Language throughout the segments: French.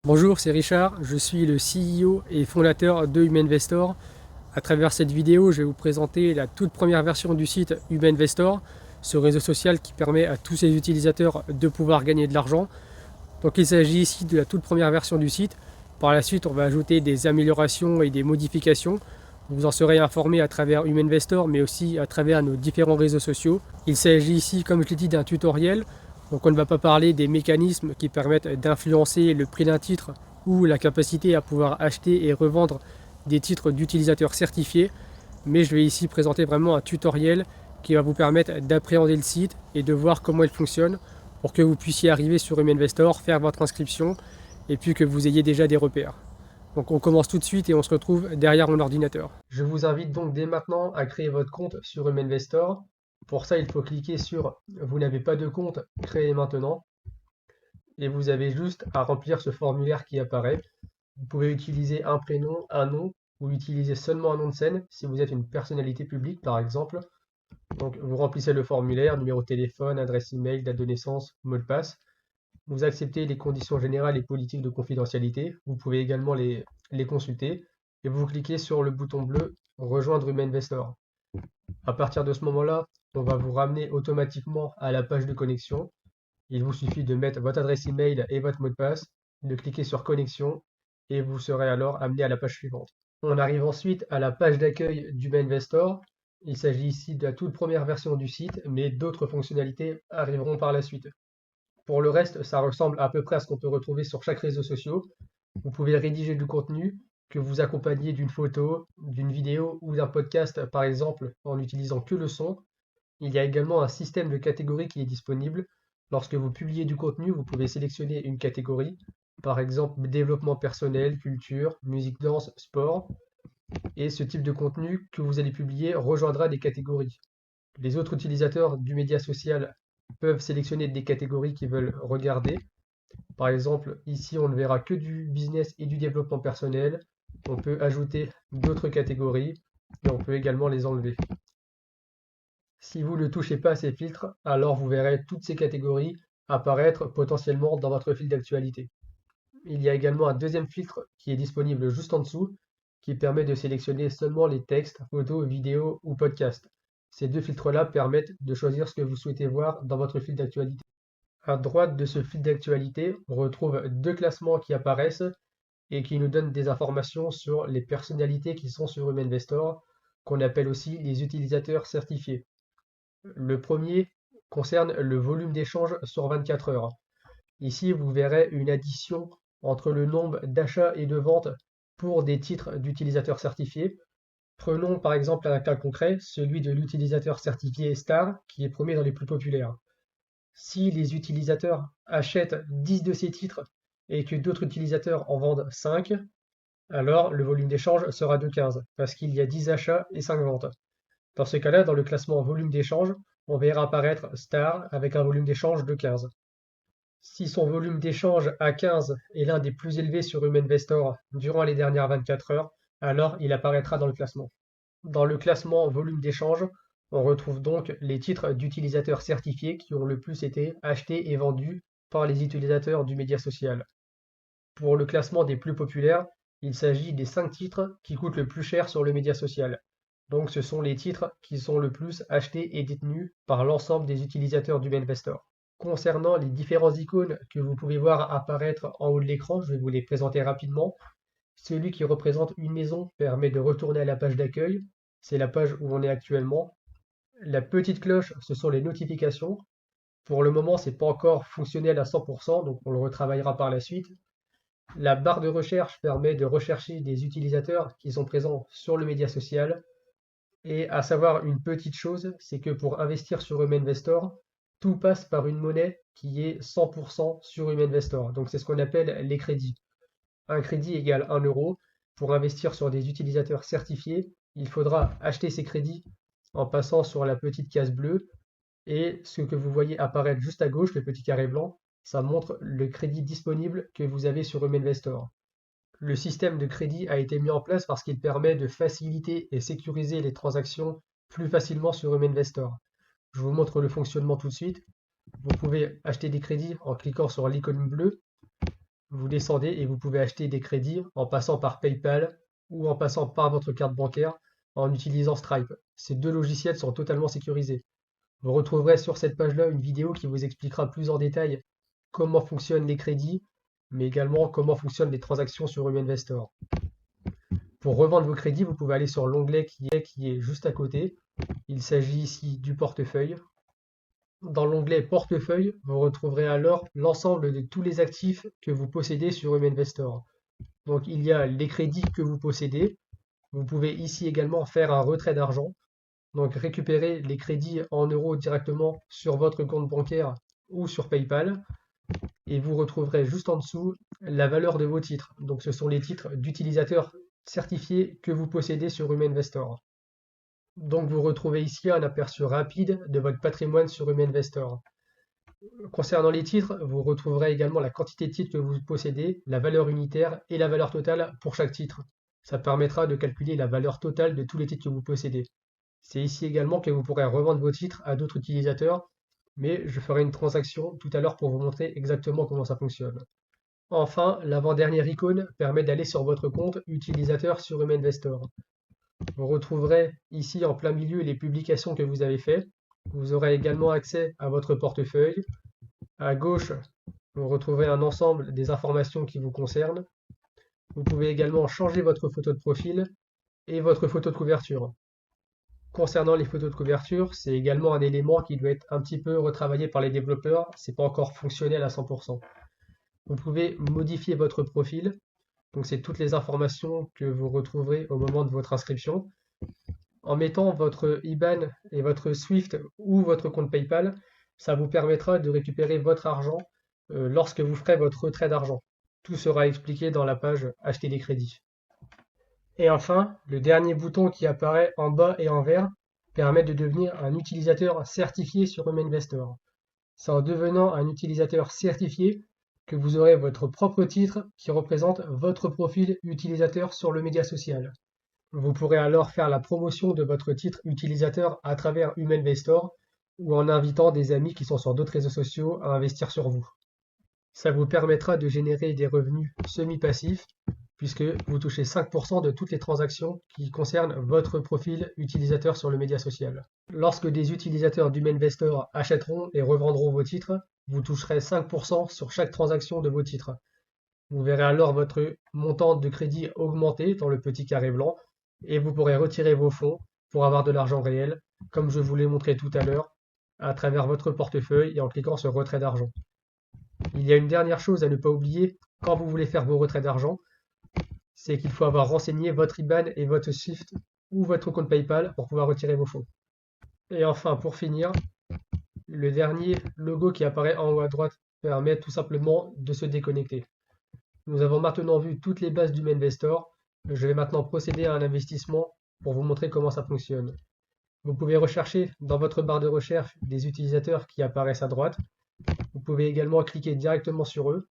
Bonjour, c'est Richard, je suis le CEO et fondateur de Humanvestor. À travers cette vidéo, je vais vous présenter la toute première version du site Humanvestor, ce réseau social qui permet à tous ses utilisateurs de pouvoir gagner de l'argent. Donc il s'agit ici de la toute première version du site. Par la suite, on va ajouter des améliorations et des modifications. Vous en serez informé à travers Humanvestor, mais aussi à travers nos différents réseaux sociaux. Il s'agit ici, comme je l'ai dit, d'un tutoriel. Donc on ne va pas parler des mécanismes qui permettent d'influencer le prix d'un titre ou la capacité à pouvoir acheter et revendre des titres d'utilisateurs certifiés, mais je vais ici présenter vraiment un tutoriel qui va vous permettre d'appréhender le site et de voir comment il fonctionne pour que vous puissiez arriver sur Humanvestor, faire votre inscription et puis que vous ayez déjà des repères. Donc on commence tout de suite et on se retrouve derrière mon ordinateur. Je vous invite donc dès maintenant à créer votre compte sur Humanvestor. Pour ça, il faut cliquer sur Vous n'avez pas de compte, créez maintenant. Et vous avez juste à remplir ce formulaire qui apparaît. Vous pouvez utiliser un prénom, un nom, ou utiliser seulement un nom de scène si vous êtes une personnalité publique par exemple. Donc vous remplissez le formulaire, numéro de téléphone, adresse email, date de naissance, mot de passe. Vous acceptez les conditions générales et politiques de confidentialité. Vous pouvez également les consulter. Et vous cliquez sur le bouton bleu Rejoindre Humanvestor. À partir de ce moment-là, on va vous ramener automatiquement à la page de connexion. Il vous suffit de mettre votre adresse email et votre mot de passe, de cliquer sur connexion et vous serez alors amené à la page suivante. On arrive ensuite à la page d'accueil du Humanvestor. Il s'agit ici de la toute première version du site, mais d'autres fonctionnalités arriveront par la suite. Pour le reste, ça ressemble à peu près à ce qu'on peut retrouver sur chaque réseau social. Vous pouvez rédiger du contenu que vous accompagnez d'une photo, d'une vidéo ou d'un podcast, par exemple, en n'utilisant que le son. Il y a également un système de catégories qui est disponible. Lorsque vous publiez du contenu, vous pouvez sélectionner une catégorie, par exemple développement personnel, culture, musique, danse, sport, et ce type de contenu que vous allez publier rejoindra des catégories. Les autres utilisateurs du média social peuvent sélectionner des catégories qu'ils veulent regarder. Par exemple, ici, on ne verra que du business et du développement personnel. On peut ajouter d'autres catégories et on peut également les enlever. Si vous ne touchez pas à ces filtres, alors vous verrez toutes ces catégories apparaître potentiellement dans votre fil d'actualité. Il y a également un deuxième filtre qui est disponible juste en dessous, qui permet de sélectionner seulement les textes, photos, vidéos ou podcasts. Ces deux filtres-là permettent de choisir ce que vous souhaitez voir dans votre fil d'actualité. À droite de ce fil d'actualité, on retrouve deux classements qui apparaissent et qui nous donnent des informations sur les personnalités qui sont sur Humanvestor, qu'on appelle aussi les utilisateurs certifiés. Le premier concerne le volume d'échange sur 24 heures. Ici, vous verrez une addition entre le nombre d'achats et de ventes pour des titres d'utilisateurs certifiés. Prenons par exemple un cas concret, celui de l'utilisateur certifié Star, qui est premier dans les plus populaires. Si les utilisateurs achètent 10 de ces titres et que d'autres utilisateurs en vendent 5, alors le volume d'échange sera de 15, parce qu'il y a 10 achats et 5 ventes. Dans ce cas-là, dans le classement volume d'échange, on verra apparaître Star avec un volume d'échange de 15. Si son volume d'échange à 15 est l'un des plus élevés sur Humanvestor durant les dernières 24 heures, alors il apparaîtra dans le classement. Dans le classement volume d'échange, on retrouve donc les titres d'utilisateurs certifiés qui ont le plus été achetés et vendus par les utilisateurs du média social. Pour le classement des plus populaires, il s'agit des 5 titres qui coûtent le plus cher sur le média social. Donc ce sont les titres qui sont le plus achetés et détenus par l'ensemble des utilisateurs du Humanvestor. Concernant les différentes icônes que vous pouvez voir apparaître en haut de l'écran, je vais vous les présenter rapidement. Celui qui représente une maison permet de retourner à la page d'accueil. C'est la page où on est actuellement. La petite cloche, ce sont les notifications. Pour le moment, ce n'est pas encore fonctionnel à 100%, donc on le retravaillera par la suite. La barre de recherche permet de rechercher des utilisateurs qui sont présents sur le média social. Et à savoir une petite chose, c'est que pour investir sur Humanvestor, tout passe par une monnaie qui est 100% sur Humanvestor. Donc c'est ce qu'on appelle les crédits. Un crédit égale 1 euro. Pour investir sur des utilisateurs certifiés, il faudra acheter ces crédits en passant sur la petite case bleue. Et ce que vous voyez apparaître juste à gauche, le petit carré blanc, ça montre le crédit disponible que vous avez sur Humanvestor. Le système de crédit a été mis en place parce qu'il permet de faciliter et sécuriser les transactions plus facilement sur Humanvestor. Je vous montre le fonctionnement tout de suite. Vous pouvez acheter des crédits en cliquant sur l'icône bleue. vous descendez et vous pouvez acheter des crédits en passant par PayPal ou en passant par votre carte bancaire en utilisant Stripe. Ces deux logiciels sont totalement sécurisés. Vous retrouverez sur cette page-là une vidéo qui vous expliquera plus en détail comment fonctionnent les crédits, mais également comment fonctionnent les transactions sur Huminvestor. Pour revendre vos crédits, vous pouvez aller sur l'onglet qui est juste à côté. Il s'agit ici du portefeuille. Dans l'onglet portefeuille, vous retrouverez alors l'ensemble de tous les actifs que vous possédez sur Huminvestor. Donc il y a les crédits que vous possédez. Vous pouvez ici également faire un retrait d'argent. Donc récupérer les crédits en euros directement sur votre compte bancaire ou sur PayPal. Et vous retrouverez juste en dessous la valeur de vos titres. Donc ce sont les titres d'utilisateurs certifiés que vous possédez sur Huminvestor. Donc vous retrouvez ici un aperçu rapide de votre patrimoine sur Huminvestor. Concernant les titres, vous retrouverez également la quantité de titres que vous possédez, la valeur unitaire et la valeur totale pour chaque titre. Ça permettra de calculer la valeur totale de tous les titres que vous possédez. C'est ici également que vous pourrez revendre vos titres à d'autres utilisateurs, mais je ferai une transaction tout à l'heure pour vous montrer exactement comment ça fonctionne. Enfin, l'avant-dernière icône permet d'aller sur votre compte utilisateur sur Huminvestor. Vous retrouverez ici en plein milieu les publications que vous avez faites. Vous aurez également accès à votre portefeuille. À gauche, vous retrouverez un ensemble des informations qui vous concernent. Vous pouvez également changer votre photo de profil et votre photo de couverture. Concernant les photos de couverture, c'est également un élément qui doit être un petit peu retravaillé par les développeurs. C'est pas encore fonctionnel à 100%. Vous pouvez modifier votre profil. Donc c'est toutes les informations que vous retrouverez au moment de votre inscription. En mettant votre IBAN et votre SWIFT ou votre compte PayPal, ça vous permettra de récupérer votre argent lorsque vous ferez votre retrait d'argent. Tout sera expliqué dans la page Acheter des crédits. Et enfin, le dernier bouton qui apparaît en bas et en vert permet de devenir un utilisateur certifié sur Huminvestor. C'est en devenant un utilisateur certifié que vous aurez votre propre titre qui représente votre profil utilisateur sur le média social. Vous pourrez alors faire la promotion de votre titre utilisateur à travers Huminvestor ou en invitant des amis qui sont sur d'autres réseaux sociaux à investir sur vous. Ça vous permettra de générer des revenus semi-passifs puisque vous touchez 5% de toutes les transactions qui concernent votre profil utilisateur sur le média social. Lorsque des utilisateurs d'Huminvestor achèteront et revendront vos titres, vous toucherez 5% sur chaque transaction de vos titres. Vous verrez alors votre montant de crédit augmenter dans le petit carré blanc et vous pourrez retirer vos fonds pour avoir de l'argent réel, comme je vous l'ai montré tout à l'heure, à travers votre portefeuille et en cliquant sur retrait d'argent. Il y a une dernière chose à ne pas oublier quand vous voulez faire vos retraits d'argent, c'est qu'il faut avoir renseigné votre IBAN et votre SWIFT ou votre compte PayPal pour pouvoir retirer vos fonds. Et enfin, pour finir, le dernier logo qui apparaît en haut à droite permet tout simplement de se déconnecter. Nous avons maintenant vu toutes les bases d'Huminvestor. Je vais maintenant procéder à un investissement pour vous montrer comment ça fonctionne. Vous pouvez rechercher dans votre barre de recherche des utilisateurs qui apparaissent à droite. Vous pouvez également cliquer directement sur eux,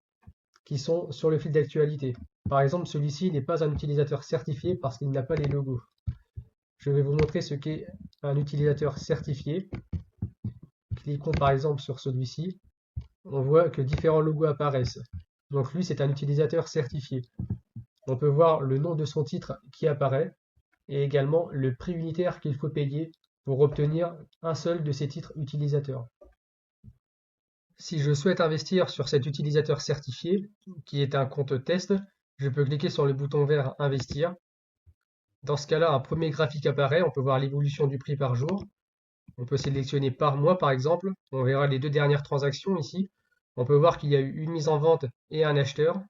qui sont sur le fil d'actualité. Par exemple, celui-ci n'est pas un utilisateur certifié parce qu'il n'a pas les logos. Je vais vous montrer ce qu'est un utilisateur certifié. Cliquons par exemple sur celui-ci. On voit que différents logos apparaissent. Donc lui, c'est un utilisateur certifié. On peut voir le nom de son titre qui apparaît et également le prix unitaire qu'il faut payer pour obtenir un seul de ces titres utilisateurs. Si je souhaite investir sur cet utilisateur certifié, qui est un compte test, je peux cliquer sur le bouton vert Investir. Dans ce cas-là, un premier graphique apparaît, on peut voir l'évolution du prix par jour. On peut sélectionner par mois par exemple, on verra les deux dernières transactions ici. On peut voir qu'il y a eu une mise en vente et un acheteur.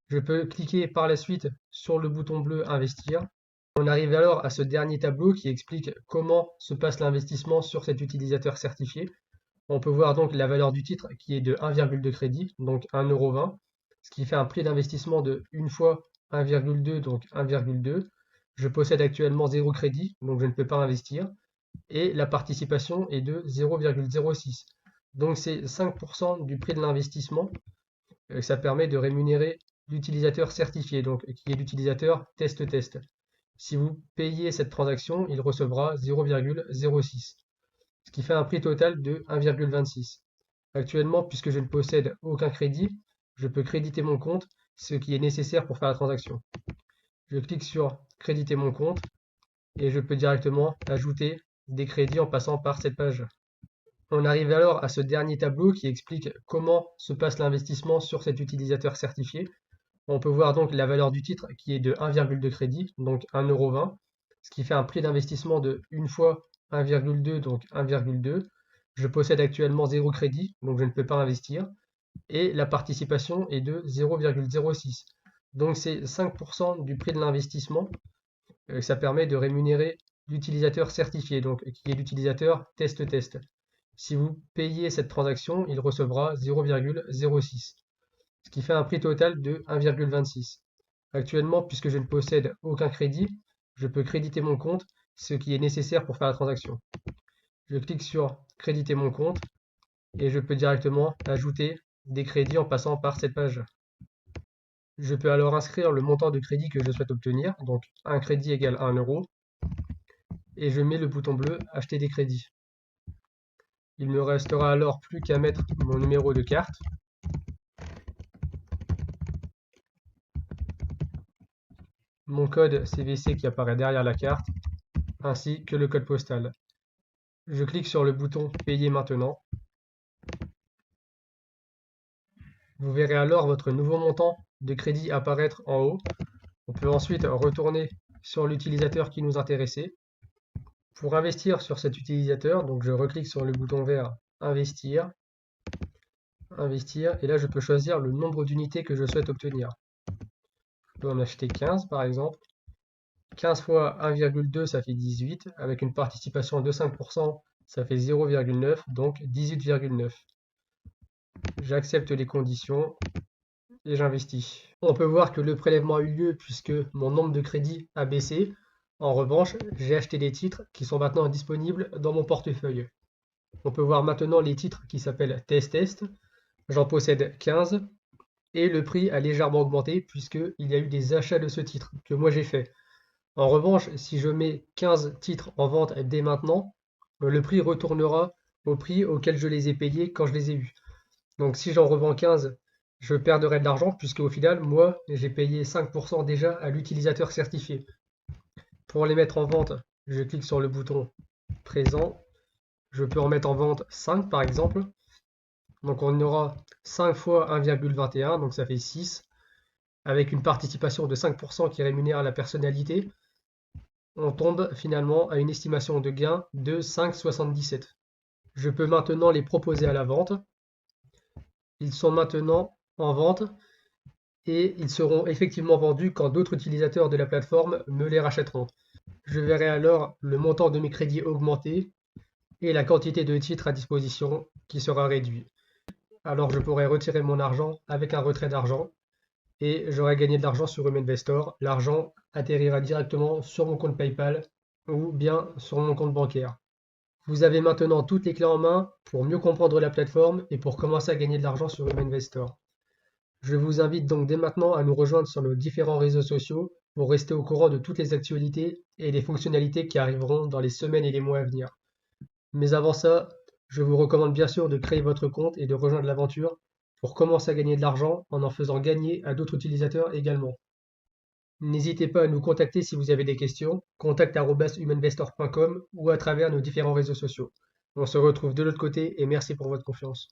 Je peux cliquer par la suite sur le bouton bleu Investir. On arrive alors à ce dernier tableau qui explique comment se passe l'investissement sur cet utilisateur certifié. On peut voir donc la valeur du titre qui est de 1,2 crédit, donc 1,20 €, ce qui fait un prix d'investissement de 1 fois 1,2, donc 1,2. Je possède actuellement 0 crédit, donc je ne peux pas investir. Et la participation est de 0,06. Donc c'est 5% du prix de l'investissement. Ça permet de rémunérer l'utilisateur certifié, donc qui est l'utilisateur test-test. Si vous payez cette transaction, il recevra 0,06. Ce qui fait un prix total de 1,26. Actuellement, puisque je ne possède aucun crédit, je peux créditer mon compte, ce qui est nécessaire pour faire la transaction. Je clique sur créditer mon compte et je peux directement ajouter des crédits en passant par cette page. On arrive alors à ce dernier tableau qui explique comment se passe l'investissement sur cet utilisateur certifié. On peut voir donc la valeur du titre qui est de 1,2 crédit, donc 1,20 €, ce qui fait un prix d'investissement de 1 fois 1,2, donc 1,2. Je possède actuellement 0 crédit, donc je ne peux pas investir. Et la participation est de 0,06. Donc c'est 5% du prix de l'investissement. Ça permet de rémunérer l'utilisateur certifié, donc qui est l'utilisateur test-test. Si vous payez cette transaction, il recevra 0,06, ce qui fait un prix total de 1,26. Actuellement, puisque je ne possède aucun crédit, je peux créditer mon compte, ce qui est nécessaire pour faire la transaction. Je clique sur créditer mon compte et je peux directement ajouter des crédits en passant par cette page. Je peux alors inscrire le montant de crédit que je souhaite obtenir, donc un crédit égale 1 €, et je mets le bouton bleu acheter des crédits. Il me restera alors plus qu'à mettre mon numéro de carte, mon code CVC qui apparaît derrière la carte, ainsi que le code postal. Je clique sur le bouton payer maintenant. Vous verrez alors votre nouveau montant de crédit apparaître en haut. On peut ensuite retourner sur l'utilisateur qui nous intéressait. Pour investir sur cet utilisateur, donc je reclique sur le bouton vert investir, et là je peux choisir le nombre d'unités que je souhaite obtenir. Je peux en acheter 15 par exemple. 15 fois 1,2 ça fait 18, avec une participation de 5%, ça fait 0,9, donc 18,9. J'accepte les conditions et j'investis. On peut voir que le prélèvement a eu lieu puisque mon nombre de crédits a baissé. En revanche, j'ai acheté des titres qui sont maintenant disponibles dans mon portefeuille. On peut voir maintenant les titres qui s'appellent Test. J'en possède 15 et le prix a légèrement augmenté puisqu'il y a eu des achats de ce titre que moi j'ai fait. En revanche, si je mets 15 titres en vente dès maintenant, le prix retournera au prix auquel je les ai payés quand je les ai eus. Donc si j'en revends 15, je perdrai de l'argent puisque au final, moi, j'ai payé 5% déjà à l'utilisateur certifié. Pour les mettre en vente, je clique sur le bouton présent. Je peux en mettre en vente 5 par exemple. Donc on aura 5 fois 1,21, donc ça fait 6, avec une participation de 5% qui rémunère à la personnalité. On tombe finalement à une estimation de gain de 5,77. Je peux maintenant les proposer à la vente. Ils sont maintenant en vente et ils seront effectivement vendus quand d'autres utilisateurs de la plateforme me les rachèteront. Je verrai alors le montant de mes crédits augmenter et la quantité de titres à disposition qui sera réduite. Alors je pourrai retirer mon argent avec un retrait d'argent et j'aurai gagné de l'argent sur Huminvestor. L'argent atterrira directement sur mon compte PayPal ou bien sur mon compte bancaire. Vous avez maintenant toutes les clés en main pour mieux comprendre la plateforme et pour commencer à gagner de l'argent sur Huminvestor. Je vous invite donc dès maintenant à nous rejoindre sur nos différents réseaux sociaux pour rester au courant de toutes les actualités et les fonctionnalités qui arriveront dans les semaines et les mois à venir. Mais avant ça, je vous recommande bien sûr de créer votre compte et de rejoindre l'aventure pour commencer à gagner de l'argent en faisant gagner à d'autres utilisateurs également. N'hésitez pas à nous contacter si vous avez des questions, contact@huminvestor.com ou à travers nos différents réseaux sociaux. On se retrouve de l'autre côté et merci pour votre confiance.